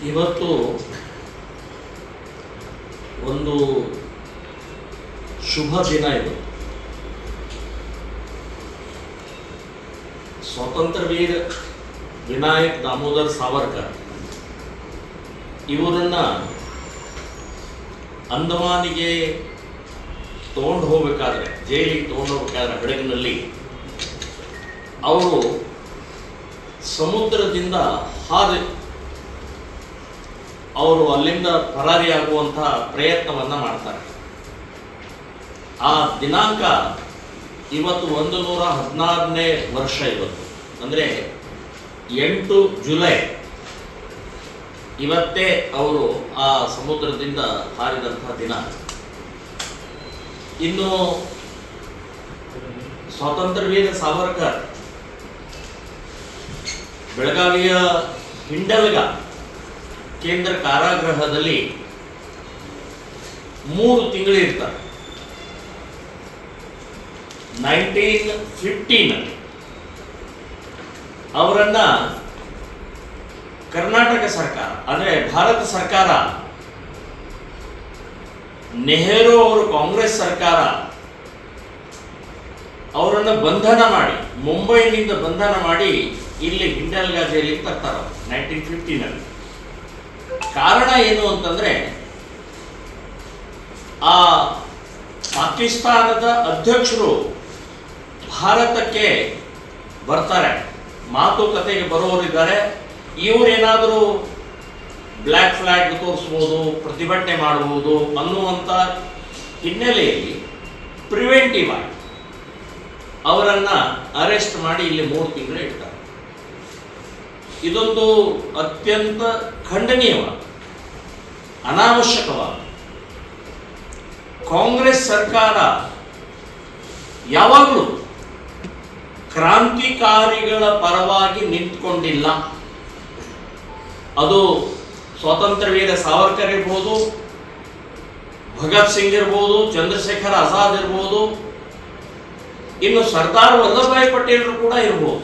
ಇವತ್ತು ಒಂದು ಶುಭ ದಿನ. ಇದು ಸ್ವಾತಂತ್ರ್ಯ ವೀರ ವಿನಾಯಕ್ ದಾಮೋದರ್ ಸಾವರ್ಕರ್ ಇವರನ್ನ ಅಂಡಮಾನಿಗೆ ತಗೊಂಡು ಹೋಗ್ಬೇಕಾದ್ರೆ, ಜೈಲಿಗೆ ತಗೊಂಡು ಹೋಗ್ಬೇಕಾದ್ರೆ ಹಡಗಿನಲ್ಲಿ ಅವರು ಸಮುದ್ರದಿಂದ ಹಾರಿ ಅವರು ಅಲ್ಲಿಂದ ಪರಾರಿಯಾಗುವಂತಹ ಪ್ರಯತ್ನವನ್ನು ಮಾಡ್ತಾರೆ. ಆ ದಿನಾಂಕ ಇವತ್ತು 116ನೇ ವರ್ಷ. ಇವತ್ತು ಅಂದರೆ 8 ಜುಲೈ ಇವತ್ತೇ ಅವರು ಆ ಸಮುದ್ರದಿಂದ ಹಾರಿದಂತಹ ದಿನ. ಇನ್ನು ಸ್ವಾತಂತ್ರ್ಯ ವೀರ ಸಾವರ್ಕರ್ ಬೆಳಗಾವಿಯ ಹಿಂಡಲ್ಗ ಕೇಂದ್ರ ಕಾರಾಗೃಹದಲ್ಲಿ 3 ತಿಂಗಳಿರ್ತಾರೆ. 1915 ಅವರನ್ನ ಕರ್ನಾಟಕ ಸರ್ಕಾರ ಅಂದರೆ ಭಾರತ ಸರ್ಕಾರ, ನೆಹರು ಅವರು ಕಾಂಗ್ರೆಸ್ ಸರ್ಕಾರ ಅವರನ್ನು ಬಂಧನ ಮಾಡಿ, ಮುಂಬೈನಿಂದ ಬಂಧನ ಮಾಡಿ ಇಲ್ಲಿ ಹಿಂಡಲ್ಗಾ ಜೈಲಿಗೆ ತರ್ತಾರೆ 1915. ಕಾರಣ ಏನು ಅಂತಂದ್ರೆ, ಆ ಪಾಕಿಸ್ತಾನದ ಅಧ್ಯಕ್ಷರು ಭಾರತಕ್ಕೆ ಬರ್ತಾರೆ, ಮಾತುಕತೆಗೆ ಬರೋರಿದ್ದಾರೆ. ಇವರೇನಾದರೂ ಬ್ಲ್ಯಾಕ್ ಫ್ಲಾಗ್ ತೋರಿಸ್ಬೋದು, ಪ್ರತಿಭಟನೆ ಮಾಡಬಹುದು ಅನ್ನುವಂಥ ಹಿನ್ನೆಲೆಯಲ್ಲಿ ಪ್ರಿವೆಂಟಿವ್ ಆಗಿ ಅವರನ್ನು ಅರೆಸ್ಟ್ ಮಾಡಿ ಇಲ್ಲಿ 3 ತಿಂಗಳು ಇಡ್ತಾರೆ. ಇದೊಂದು ಅತ್ಯಂತ ಖಂಡನೀಯವಾದ, ಅನಾವಶ್ಯಕವಾದ. ಕಾಂಗ್ರೆಸ್ ಸರ್ಕಾರ ಯಾವಾಗಲೂ ಕ್ರಾಂತಿಕಾರಿಗಳ ಪರವಾಗಿ ನಿಂತ್ಕೊಂಡಿಲ್ಲ. ಅದು ಸ್ವಾತಂತ್ರ್ಯ ವೀರ ಸಾವರ್ಕರ್ ಇರ್ಬೋದು, ಭಗತ್ ಸಿಂಗ್ ಇರ್ಬೋದು, ಚಂದ್ರಶೇಖರ್ ಆಜಾದ್ ಇರ್ಬೋದು, ಇನ್ನು ಸರ್ದಾರ್ ವಲ್ಲಭಭಾಯಿ ಪಟೇಲರು ಕೂಡ ಇರ್ಬೋದು.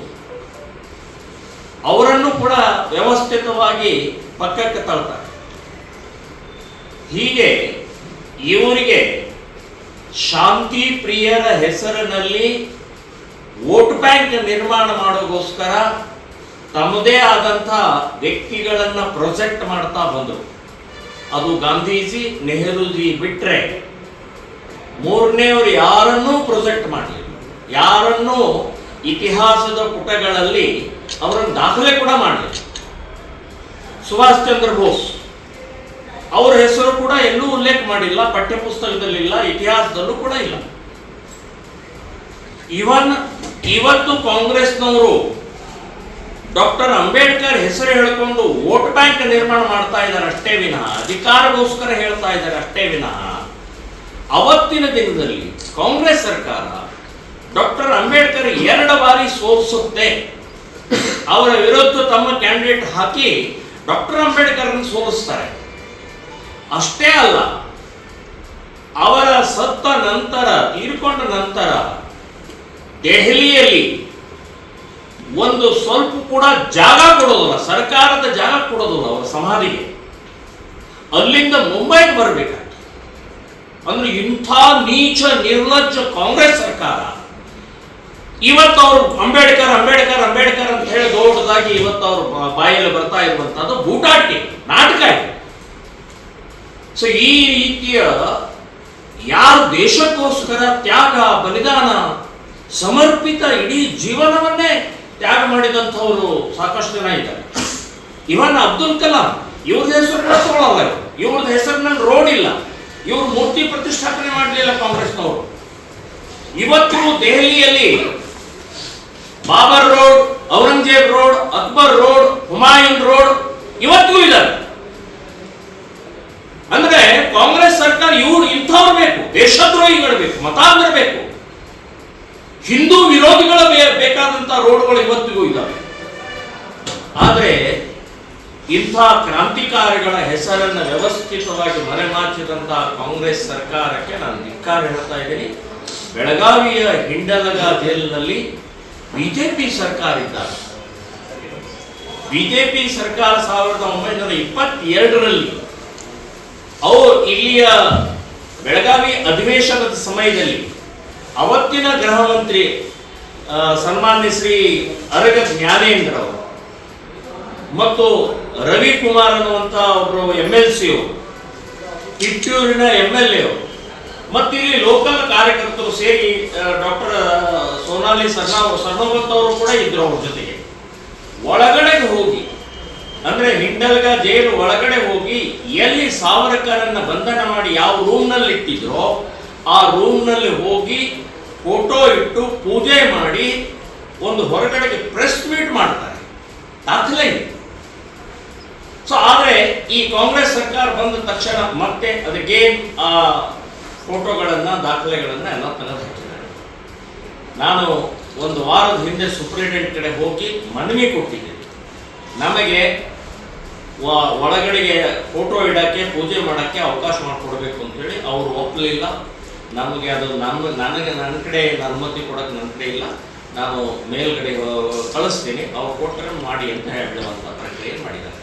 ಅವರನ್ನು ಕೂಡ ವ್ಯವಸ್ಥಿತವಾಗಿ ಪಕ್ಕಕ್ಕೆ ತಳ್ತಾರೆ. ಹೀಗೆ ಇವರಿಗೆ ಶಾಂತಿ ಪ್ರಿಯರ ಹೆಸರಿನಲ್ಲಿ ವೋಟ್ ಬ್ಯಾಂಕ್ ನಿರ್ಮಾಣ ಮಾಡೋಗೋಸ್ಕರ ತಮ್ಮದೇ ಆದಂಥ ವ್ಯಕ್ತಿಗಳನ್ನು ಪ್ರೊಜೆಕ್ಟ್ ಮಾಡ್ತಾ ಬಂದರು. ಅದು ಗಾಂಧೀಜಿ, ನೆಹರೂಜಿ ಬಿಟ್ಟರೆ ಮೂರನೇವರು ಯಾರನ್ನೂ ಪ್ರೊಜೆಕ್ಟ್ ಮಾಡಲಿಲ್ಲ. ಯಾರನ್ನೂ ಇತಿಹಾಸದ ಪುಟಗಳಲ್ಲಿ ಅವರನ್ನು ದಾಖಲೆ ಕೂಡ ಮಾಡಲಿಲ್ಲ. ಸುಭಾಷ್ ಚಂದ್ರ ಬೋಸ್ ಅವರ ಹೆಸರು ಕೂಡ ಎಲ್ಲೂ ಉಲ್ಲೇಖ ಮಾಡಿಲ್ಲ, ಪಠ್ಯಪುಸ್ತಕದಲ್ಲಿಲ್ಲ, ಇತಿಹಾಸದಲ್ಲೂ ಕೂಡ ಇಲ್ಲ. ಇವತ್ತು ಕಾಂಗ್ರೆಸ್ನವರು ಡಾಕ್ಟರ್ ಅಂಬೇಡ್ಕರ್ ಹೆಸರು ಹೇಳಿಕೊಂಡು ವೋಟ್ ಬ್ಯಾಂಕ್ ನಿರ್ಮಾಣ ಮಾಡ್ತಾ ಇದ್ದಾರೆ ಅಷ್ಟೇ ವಿನಃ, ಅಧಿಕಾರಗೋಸ್ಕರ ಹೇಳ್ತಾ ಇದ್ದಾರೆ ಅಷ್ಟೇ ವಿನಃ, ಅವತ್ತಿನ ದಿನದಲ್ಲಿ ಕಾಂಗ್ರೆಸ್ ಸರ್ಕಾರ ಡಾಕ್ಟರ್ ಅಂಬೇಡ್ಕರ್ 2 ಬಾರಿ ಸೋಲಿಸುತ್ತೆ. ಅವರ ವಿರುದ್ಧ ತಮ್ಮ ಕ್ಯಾಂಡಿಡೇಟ್ ಹಾಕಿ ಡಾಕ್ಟರ್ ಅಂಬೇಡ್ಕರ್ ಸೋಲಿಸ್ತಾರೆ. ಅಷ್ಟೇ ಅಲ್ಲ, ಅವರ ಸತ್ತ ನಂತರ, ತೀರ್ಕೊಂಡ ನಂತರ ದೆಹಲಿಯಲ್ಲಿ ಒಂದು ಸ್ವಲ್ಪ ಕೂಡ ಜಾಗ ಕೊಡೋದಿಲ್ಲ, ಸರ್ಕಾರದ ಜಾಗ ಕೊಡೋದಿಲ್ಲ ಅವರ ಸಮಾಧಿಗೆ. ಅಲ್ಲಿಂದ ಮುಂಬೈಗೆ ಬರಬೇಕಾಗ್ತದೆ. ಅಂದ್ರೆ ಇಂಥ ನೀಚ ನಿರ್ಲಜ್ಜ ಕಾಂಗ್ರೆಸ್ ಸರ್ಕಾರ ಇವತ್ತು ಅವರು ಅಂಬೇಡ್ಕರ್ ಅಂಬೇಡ್ಕರ್ ಅಂಬೇಡ್ಕರ್ ಅಂತ ಹೇಳಿ ದೊಡ್ಡದಾಗಿ ಇವತ್ತು ಅವರು ಬಾಯಲ್ಲಿ ಬರ್ತಾ ಇರುವಂತಹದ್ದು ಬೂಟಾಟಿಕೆ, ನಾಟಕ ಇದೆ. ಸೊ ಈ ರೀತಿಯ ಯಾರು ದೇಶಕ್ಕೋಸ್ಕರ ತ್ಯಾಗ, ಬಲಿದಾನ, ಸಮರ್ಪಿತ ಇಡೀ ಜೀವನವನ್ನೇ ತ್ಯಾಗ ಮಾಡಿದಂಥವರು ಸಾಕಷ್ಟು ಜನ ಇದ್ದಾರೆ. ಇವನ್ ಅಬ್ದುಲ್ ಕಲಾಂ, ಇವ್ರದ್ದು ಹೆಸರು ತಗೊಳ್ಳಲ್ಲ, ಇವ್ರದ್ದು ಹೆಸರಿನಲ್ಲಿ ರೋಡ್ ಇಲ್ಲ, ಇವ್ರ ಮೂರ್ತಿ ಪ್ರತಿಷ್ಠಾಪನೆ ಮಾಡಲಿಲ್ಲ ಕಾಂಗ್ರೆಸ್ನವರು. ಇವತ್ತು ದೆಹಲಿಯಲ್ಲಿ Babar road, Aurangzeb road, Akbar road, Humayun road ಇವತ್ತಿಗೂ ಇದ್ದಾರೆ. ಅಂದ್ರೆ ಕಾಂಗ್ರೆಸ್ ಸರ್ಕಾರ ಇಂಥವ್ರು ಬೇಕು, ದೇಶದ್ರೋಹಿಗಳು ಬೇಕು, ಮತಾಂತರ ಬೇಕು, ಹಿಂದೂ ವಿರೋಧಿಗಳ ಬೇಕಾದಂತ ರೋಡ್ಗಳು ಇವತ್ತಿಗೂ ಇದ್ದಾವೆ. ಆದರೆ ಇಂಥ ಕ್ರಾಂತಿಕಾರಿಗಳ ಹೆಸರನ್ನು ವ್ಯವಸ್ಥಿತವಾಗಿ ಮರೆಮಾಚಿದಂತಹ ಕಾಂಗ್ರೆಸ್ ಸರ್ಕಾರಕ್ಕೆ ನಾನು ಧಿಕ್ಕಾರ ಹೇಳ್ತಾ ಇದ್ದೀನಿ. ಬೆಳಗಾವಿಯ ಹಿಂಡಲಗ ಜೈಲಿನಲ್ಲಿ ಬಿಜೆಪಿ ಸರ್ಕಾರ ಇದ್ದಾರೆ. ಬಿಜೆಪಿ ಸರ್ಕಾರ 1922ರಲ್ಲಿ ಅವರು ಇಲ್ಲಿಯ ಬೆಳಗಾವಿ ಅಧಿವೇಶನದ ಸಮಯದಲ್ಲಿ ಅವತ್ತಿನ ಗೃಹ ಮಂತ್ರಿ ಸನ್ಮಾನ್ಯ ಶ್ರೀ ಅರಗ ಜ್ಞಾನೇಂದ್ರ ಅವರು ಮತ್ತು ರವಿಕುಮಾರ್ ಅನ್ನುವಂಥ ಒಬ್ಬರು MLC ಅವರು, ಕಿತ್ತೂರಿನ MLA ಅವರು ಮತ್ತು ಇಲ್ಲಿ ಲೋಕಲ್ ಕಾರ್ಯಕರ್ತರು ಸೇರಿ ಡಾಕ್ಟರ್ ಸೋನಾಲಿ ಸರ್ನೋಬತ್ ಅವರು ಕೂಡ ಇದ್ರು. ಅವ್ರ ಜೊತೆಗೆ ಒಳಗಡೆ ಹೋಗಿ ಅಂದ್ರೆ ಹಿಂಡಲ್ಗ ಜೈಲು ಒಳಗಡೆ ಹೋಗಿ ಎಲ್ಲಿ ಸಾವರ್ಕರನ್ನ ಬಂಧನ ಮಾಡಿ ಯಾವ ರೂಮ್ನಲ್ಲಿ ಇಟ್ಟಿದ್ರೋ ಆ ರೂಮ್ನಲ್ಲಿ ಹೋಗಿ ಫೋಟೋ ಇಟ್ಟು ಪೂಜೆ ಮಾಡಿ ಒಂದು ಹೊರಗಡೆಗೆ ಪ್ರೆಸ್ ಮೀಟ್ ಮಾಡ್ತಾರೆ. ದಾಖಲೆ ಇದೆ. ಸೊ ಆದರೆ ಈ ಕಾಂಗ್ರೆಸ್ ಸರ್ಕಾರ ಬಂದ ತಕ್ಷಣ ಮತ್ತೆ ಅದಕ್ಕೆ ಆ ಫೋಟೋಗಳನ್ನ ದಾಖಲೆಗಳನ್ನ ಎಲ್ಲ ತೆಗೆದು ಹಾಕಿದ್ದಾರೆ. ನಾನು ಒಂದು ವಾರದ ಹಿಂದೆ ಸುಪ್ರೀಂಟೆಂಡೆಂಟ್ ಕಡೆ ಹೋಗಿ ಮನವಿ ಕೊಟ್ಟಿದ್ದೆ. ನಮಗೆ ಒಳಗಡೆಗೆ ಫೋಟೋ ಇಡಕ್ಕೆ ಪೂಜೆ ಮಾಡೋಕ್ಕೆ ಅವಕಾಶ ಮಾಡಿಕೊಡ್ಬೇಕು ಅಂತೇಳಿ ಅವರು ಒಪ್ಪಲಿಲ್ಲ. ನಮಗೆ ಅದು ನನ್ನ ಕಡೆ ಅನುಮತಿ ಕೊಡೋಕೆ ನನ್ನ ಕಡೆ ಇಲ್ಲ, ನಾನು ಮೇಲ್ಗಡೆ ಕಳಿಸ್ತೀನಿ, ಅವ್ರು ಕೊಟ್ಟರೆ ಮಾಡಿ ಅಂತ ಹೇಳುವಂಥ ಪ್ರಕ್ರಿಯೆ ಮಾಡಿದ್ದಾರೆ.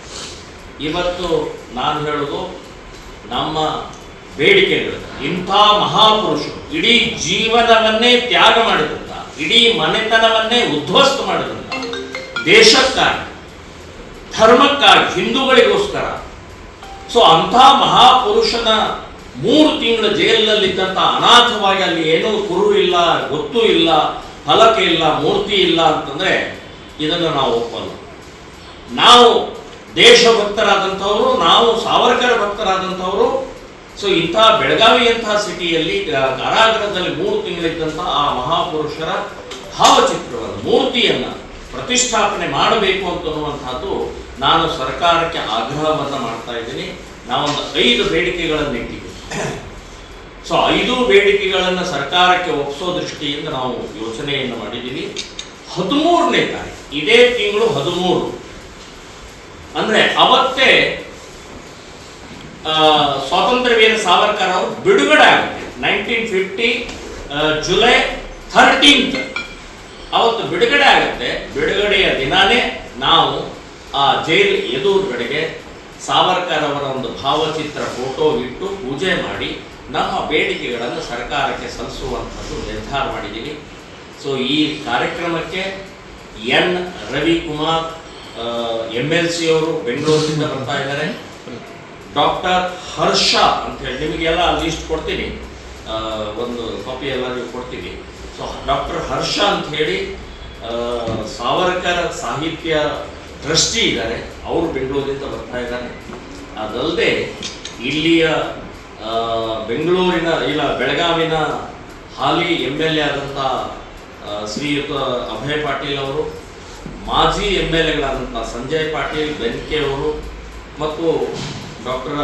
ಇವತ್ತು ನಾನು ಹೇಳೋದು ನಮ್ಮ ಬೇಡಿಕೆಗಳು, ಇಂಥ ಮಹಾಪುರುಷರು ಇಡೀ ಜೀವನವನ್ನೇ ತ್ಯಾಗ ಮಾಡಿದಂಥ, ಇಡೀ ಮನೆತನವನ್ನೇ ಉದ್ಧ್ವಸ್ತ ಮಾಡಿದಂಥ, ದೇಶಕ್ಕಾಗಿ ಧರ್ಮಕ್ಕಾಗಿ ಹಿಂದೂಗಳಿಗೋಸ್ಕರ, ಸೊ ಅಂಥ ಮಹಾಪುರುಷನ 3 ತಿಂಗಳ ಜೈಲಿನಲ್ಲಿದ್ದಂಥ ಅನಾಥವಾಗಿ ಅಲ್ಲಿ ಏನೂ ಕುರು ಇಲ್ಲ, ಗೊತ್ತು ಇಲ್ಲ, ಫಲಕ ಇಲ್ಲ, ಮೂರ್ತಿ ಇಲ್ಲ ಅಂತಂದರೆ ಇದನ್ನು ನಾವು ಒಪ್ಪಲ್ಲ. ನಾವು ದೇಶಭಕ್ತರಾದಂಥವರು, ನಾವು ಸಾವರ್ಕರ ಭಕ್ತರಾದಂಥವರು. ಸೊ ಇಂಥ ಬೆಳಗಾವಿಯಂತಹ ಸಿಟಿಯಲ್ಲಿ ಕಾರಾಗೃಹದಲ್ಲಿ 3 ತಿಂಗಳಿದ್ದಂಥ ಆ ಮಹಾಪುರುಷರ ಭಾವಚಿತ್ರವನ್ನು, ಮೂರ್ತಿಯನ್ನು ಪ್ರತಿಷ್ಠಾಪನೆ ಮಾಡಬೇಕು ಅಂತನ್ನುವಂಥದ್ದು ನಾನು ಸರ್ಕಾರಕ್ಕೆ ಆಗ್ರಹವನ್ನು ಮಾಡ್ತಾ ಇದ್ದೀನಿ. ನಾವೊಂದು 5 ಬೇಡಿಕೆಗಳನ್ನು ಇಟ್ಟಿದ್ದೀವಿ. ಸೊ 5 ಬೇಡಿಕೆಗಳನ್ನು ಸರ್ಕಾರಕ್ಕೆ ಒಪ್ಪಿಸೋ ದೃಷ್ಟಿಯಿಂದ ನಾವು ಯೋಚನೆಯನ್ನು ಮಾಡಿದ್ದೀವಿ. 13ನೇ ತಾರೀಕು ಇದೇ ತಿಂಗಳು 13 ಅಂದರೆ ಅವತ್ತೇ ಸ್ವಾತಂತ್ರ್ಯ ವೀರ ಸಾವರ್ಕರ್ ಅವರು ಬಿಡುಗಡೆ ಆಗುತ್ತೆ. 1950 ಜುಲೈ 13 ಅವತ್ತು ಬಿಡುಗಡೆ ಆಗುತ್ತೆ. ಬಿಡುಗಡೆಯ ದಿನಾನೇ ನಾವು ಆ ಜೈಲು ಎದುರುಗಡೆಗೆ ಸಾವರ್ಕರ್ ಅವರ ಒಂದು ಭಾವಚಿತ್ರ ಫೋಟೋ ಇಟ್ಟು ಪೂಜೆ ಮಾಡಿ ನಮ್ಮ ಬೇಡಿಕೆಗಳನ್ನು ಸರ್ಕಾರಕ್ಕೆ ಸಲ್ಲಿಸುವಂಥದ್ದು ನಿರ್ಧಾರ ಮಾಡಿದ್ದೀವಿ. ಸೊ ಈ ಕಾರ್ಯಕ್ರಮಕ್ಕೆ ಎನ್ ರವಿಕುಮಾರ್ MLC ಅವರು ಬೆಂಗಳೂರಿನಿಂದ ಬರ್ತಾ ಇದ್ದಾರೆ. ಡಾಕ್ಟರ್ ಹರ್ಷ ಅಂತ ಹೇಳಿ ನಿಮಗೆಲ್ಲ ಲಿಸ್ಟ್ ಕೊಡ್ತೀನಿ, ಒಂದು ಕಾಪಿ ಎಲ್ಲ ನೀವು ಕೊಡ್ತೀವಿ. ಸೊ ಡಾಕ್ಟರ್ ಹರ್ಷ ಅಂತ ಹೇಳಿ ಸಾವರ್ಕರ್ ಸಾಹಿತ್ಯ ಟ್ರಸ್ಟಿ ಇದ್ದಾರೆ, ಅವರು ಬೆಂಗಳೂರಿನಿಂದ ಬರ್ತಾ ಇದ್ದಾರೆ. ಅದಲ್ಲದೆ ಇಲ್ಲಿಯ ಬೆಳಗಾವಿನ ಹಾಲಿ MLA ಆದಂಥ ಶ್ರೀಯುತ ಅಭಯ್ ಪಾಟೀಲ್ ಅವರು, ಮಾಜಿ MLAಗಳಾದಂಥ ಸಂಜಯ್ ಪಾಟೀಲ್ ಬೆನ್ಕೆ ಅವರು ಮತ್ತು ಡಾಕ್ಟರ್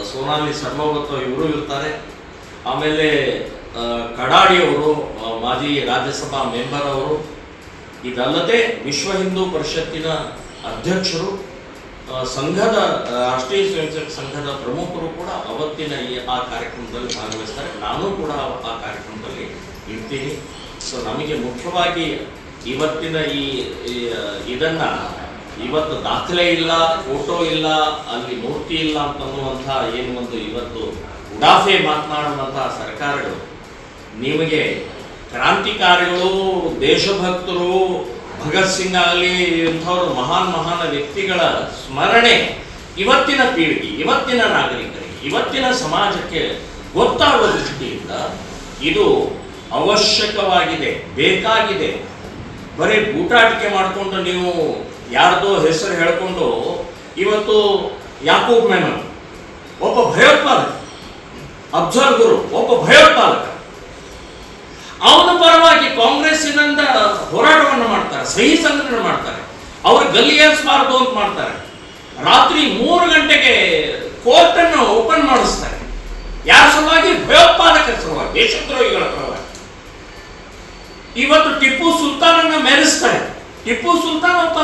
ಸೋನಾಲಿ ಸರ್ನೋಬತ್ ಇವರು ಇರ್ತಾರೆ. ಆಮೇಲೆ ಕಡಾಡಿ ಅವರು ಮಾಜಿ ರಾಜ್ಯಸಭಾ ಮೆಂಬರ್ ಅವರು. ಇದಲ್ಲದೆ ವಿಶ್ವ ಹಿಂದೂ ಪರಿಷತ್ತಿನ ಅಧ್ಯಕ್ಷರು, ಸಂಘದ ರಾಷ್ಟ್ರೀಯ ಸ್ವಯಂ ಸೇವಕ ಸಂಘದ ಪ್ರಮುಖರು ಕೂಡ ಅವತ್ತಿನ ಆ ಕಾರ್ಯಕ್ರಮದಲ್ಲಿ ಭಾಗವಹಿಸ್ತಾರೆ. ನಾನು ಕೂಡ ಆ ಕಾರ್ಯಕ್ರಮದಲ್ಲಿ ಇರ್ತೀನಿ. ಸೊ ನಮಗೆ ಮುಖ್ಯವಾಗಿ ಇವತ್ತಿನ ಇದನ್ನು ಇವತ್ತು ದಾಖಲೆ ಇಲ್ಲ, ಫೋಟೋ ಇಲ್ಲ, ಅಲ್ಲಿ ಮೂರ್ತಿ ಇಲ್ಲ ಅಂತನ್ನುವಂಥ ಏನು ಒಂದು ಇವತ್ತು ಉಡಾಫೆ ಮಾತನಾಡುವಂಥ ಸರ್ಕಾರಗಳು, ನಿಮಗೆ ಕ್ರಾಂತಿಕಾರಿಗಳು, ದೇಶಭಕ್ತರು, ಭಗತ್ ಸಿಂಗ್ ಆಗಲಿ ಇಂಥವರು ಮಹಾನ್ ವ್ಯಕ್ತಿಗಳ ಸ್ಮರಣೆ ಇವತ್ತಿನ ಪೀಳಿಗೆ, ಇವತ್ತಿನ ನಾಗರಿಕರಿಗೆ, ಇವತ್ತಿನ ಸಮಾಜಕ್ಕೆ ಗೊತ್ತಾಗುವ ದೃಷ್ಟಿಯಿಂದ ಇದು ಅವಶ್ಯಕವಾಗಿದೆ, ಬೇಕಾಗಿದೆ. ಬರೀ ಬೂಟಾಟಿಕೆ ಮಾಡಿಕೊಂಡು ನೀವು ಯಾರ್ದೋ ಹೆಸರು ಹೇಳ್ಕೊಂಡು ಇವತ್ತು ಯಾಕೂಬ್ ಮೆನನ್ ಒಬ್ಬ ಭಯೋತ್ಪಾದಕ, ಅಫ್ಜಲ್ ಗುರು ಒಬ್ಬ ಭಯೋತ್ಪಾದಕ, ಅವನ ಪರವಾಗಿ ಕಾಂಗ್ರೆಸ್ಸಿನಿಂದ ಹೋರಾಟವನ್ನು ಮಾಡ್ತಾರೆ, ಸಹಿ ಸಂಗ್ರಹಣೆ ಮಾಡ್ತಾರೆ, ಅವ್ರು ಗಲ್ಲಿಯೇರಿಸಬಾರ್ದು ಅಂತ ಮಾಡ್ತಾರೆ. ರಾತ್ರಿ 3 ಗಂಟೆಗೆ ಕೋರ್ಟನ್ನು ಓಪನ್ ಮಾಡಿಸ್ತಾರೆ. ಯಾರ ಸಲುವಾಗಿ? ಭಯೋತ್ಪಾದಕರ ಸಲುವಾಗಿ, ದೇಶದ್ರೋಹಿಗಳ ಪರವಾಗಿ. ಇವತ್ತು ಟಿಪ್ಪು ಸುಲ್ತಾನನ್ನ ಮೆರೆಸ್ತಾರೆ. ಟಿಪ್ಪು ಸುಲ್ತಾನ್ ಒಬ್ಬ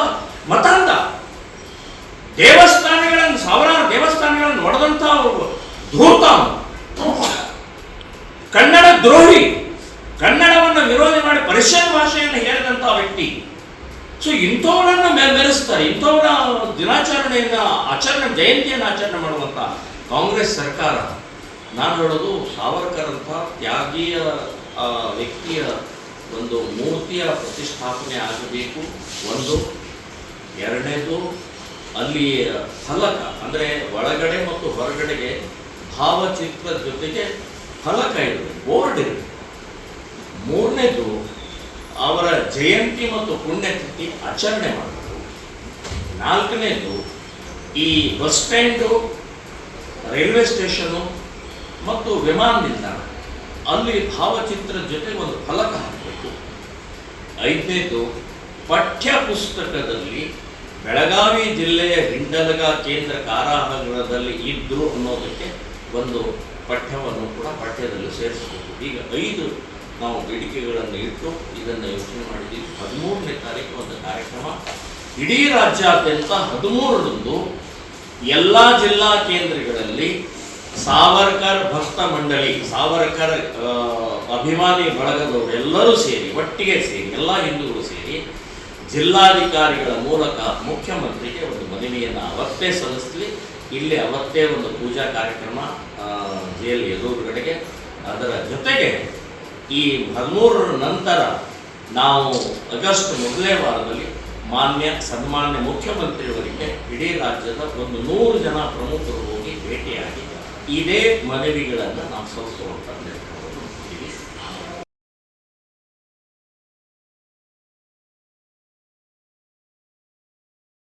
ಮತಾಂಧ, ದೇವಸ್ಥಾನಗಳನ್ನು, ಸಾವಿರಾರು ದೇವಸ್ಥಾನಗಳನ್ನು ಒಡೆದಂತ ಧೂತ, ಕನ್ನಡ ದ್ರೋಹಿ, ಕನ್ನಡವನ್ನು ವಿರೋಧಿ ಮಾಡಿ ಪರ್ಷಿಯನ್ ಭಾಷೆಯನ್ನು ಹೇರಿದಂತಹ ವ್ಯಕ್ತಿ. ಸೊ ಇಂಥವರನ್ನ ಮೆರೆಸ್ತಾರೆ, ಇಂಥವರ ಜಯಂತಿಯನ್ನು ಆಚರಣೆ ಮಾಡುವಂಥ ಕಾಂಗ್ರೆಸ್ ಸರ್ಕಾರ, ನಾನು ಹೇಳೋದು ಸಾವರ್ಕರ್ ಅಂತ ತ್ಯಾಗೀಯ ವ್ಯಕ್ತಿಯ ಒಂದು ಮೂರ್ತಿಯ ಪ್ರತಿಷ್ಠಾಪನೆ ಆಗಬೇಕು. ಒಂದು, ಎರಡನೇದು ಅಲ್ಲಿ ಫಲಕ ಅಂದರೆ ಒಳಗಡೆ ಮತ್ತು ಹೊರಗಡೆಗೆ ಭಾವಚಿತ್ರದ ಜೊತೆಗೆ ಫಲಕ ಇರಬೇಕು, ಬೋರ್ಡ್ ಇರಬೇಕು. ಮೂರನೇದು, ಅವರ ಜಯಂತಿ ಮತ್ತು ಪುಣ್ಯತಿಥಿ ಆಚರಣೆ ಮಾಡಬೇಕು. ನಾಲ್ಕನೇದು, ಈ ಬಸ್ ಸ್ಟ್ಯಾಂಡು, ರೈಲ್ವೆ ಸ್ಟೇಷನು ಮತ್ತು ವಿಮಾನ ನಿಲ್ದಾಣ ಅಲ್ಲಿ ಭಾವಚಿತ್ರದ ಜೊತೆ ಒಂದು ಫಲಕ ಹಾಕಬೇಕು. ಐದನೇದು, ಪಠ್ಯ ಪುಸ್ತಕದಲ್ಲಿ ಬೆಳಗಾವಿ ಜಿಲ್ಲೆಯ ಹಿಂಡಲಗ ಕೇಂದ್ರ ಕಾರಾಗೃಹದಲ್ಲಿ ಇದ್ರು ಅನ್ನೋದಕ್ಕೆ ಒಂದು ಪಠ್ಯವನ್ನು ಕೂಡ ಪಠ್ಯದಲ್ಲಿ ಸೇರಿಸಬೇಕು. ಈಗ 5 ನಾವು ಬೇಡಿಕೆಗಳನ್ನು ಇಟ್ಟು ಇದನ್ನು ಯೋಚನೆ ಮಾಡಿದ್ದೀವಿ. 13ನೇ ತಾರೀಕು ಒಂದು ಕಾರ್ಯಕ್ರಮ ಇಡೀ ರಾಜ್ಯಾದ್ಯಂತ 13ರಂದು ಎಲ್ಲ ಜಿಲ್ಲಾ ಕೇಂದ್ರಗಳಲ್ಲಿ ಸಾವರ್ಕರ್ ಭಕ್ತ ಮಂಡಳಿ, ಸಾವರ್ಕರ್ ಅಭಿಮಾನಿ ಬಳಗದವರು ಎಲ್ಲರೂ ಸೇರಿ, ಒಟ್ಟಿಗೆ ಸೇರಿ, ಎಲ್ಲ ಹಿಂದೂಗಳು ಸೇರಿ ಜಿಲ್ಲಾಧಿಕಾರಿಗಳ ಮೂಲಕ ಮುಖ್ಯಮಂತ್ರಿಗೆ ಒಂದು ಮನವಿಯನ್ನು ಅವತ್ತೇ ಸಲ್ಲಿಸಲಿ. ಇಲ್ಲಿ ಅವತ್ತೇ ಒಂದು ಪೂಜಾ ಕಾರ್ಯಕ್ರಮ ಜೈಲು ಎದುರುಗಡೆಗೆ. ಅದರ ಜೊತೆಗೆ ಈ 13ರ ನಂತರ ನಾವು ಆಗಸ್ಟ್ ಮೊದಲನೇ ವಾರದಲ್ಲಿ ಸನ್ಮಾನ್ಯ ಮುಖ್ಯಮಂತ್ರಿಯವರಿಗೆ ಇಡೀ ರಾಜ್ಯದ ಒಂದು 100 ಜನ ಪ್ರಮುಖರು ಹೋಗಿ ಭೇಟಿಯಾಗಿ ಇದೇ ಮನವಿಗಳನ್ನು ನಾವು ಸಲ್ಲಿಸುವಂಥ ನಿರ್ಧಾರ.